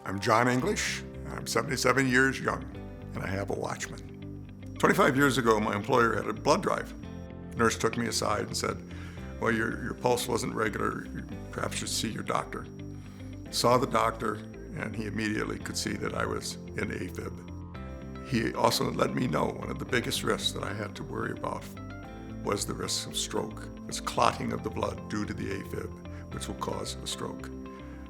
I'm John English, I'm 77 years young, and I have a WATCHMAN. 25 years ago, my employer had a blood drive. The nurse took me aside and said, well, your pulse wasn't regular, you perhaps should see your doctor. Saw the doctor, and he immediately could see that I was in AFib. He also let me know one of the biggest risks that I had to worry about was the risk of stroke. It's clotting of the blood due to the AFib, which will cause a stroke.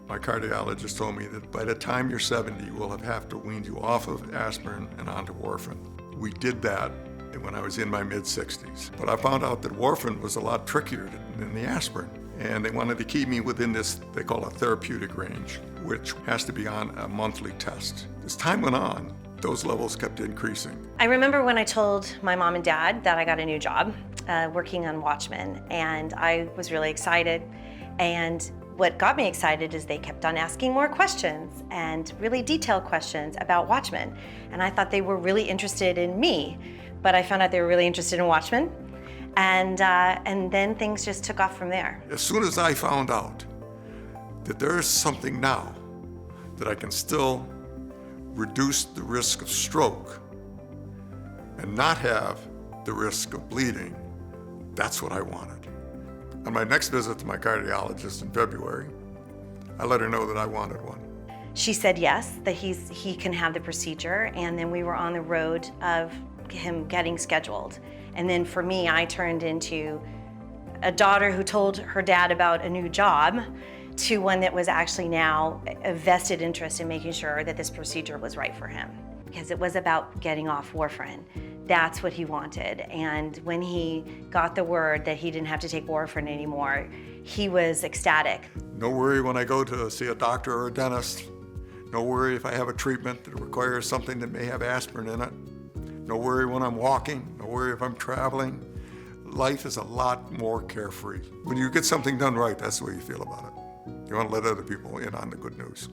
My cardiologist told me that by the time you're 70, we'll have to wean you off of aspirin and onto warfarin. We did that when I was in my mid-60s. But I found out that warfarin was a lot trickier than the aspirin. And they wanted to keep me within this, they call a therapeutic range, which has to be on a monthly test. As time went on, those levels kept increasing. I remember when I told my mom and dad that I got a new job working on WATCHMAN, and I was really excited. And what got me excited is they kept on asking more questions and really detailed questions about WATCHMAN. And I thought they were really interested in me, but I found out they were really interested in WATCHMAN. And then things just took off from there. As soon as I found out that there is something now that I can still reduce the risk of stroke and not have the risk of bleeding, that's what I wanted. On my next visit to my cardiologist in February, I let her know that I wanted one. She said yes, that he can have the procedure, and then we were on the road of him getting scheduled. And then for me, I turned into a daughter who told her dad about a new job to one that was actually now a vested interest in making sure that this procedure was right for him. Because it was about getting off warfarin. That's what he wanted. And when he got the word that he didn't have to take warfarin anymore, he was ecstatic. No worry when I go to see a doctor or a dentist. No worry if I have a treatment that requires something that may have aspirin in it. No worry when I'm walking. No worry if I'm traveling. Life is a lot more carefree. When you get something done right, that's the way you feel about it. You want to let other people in on the good news.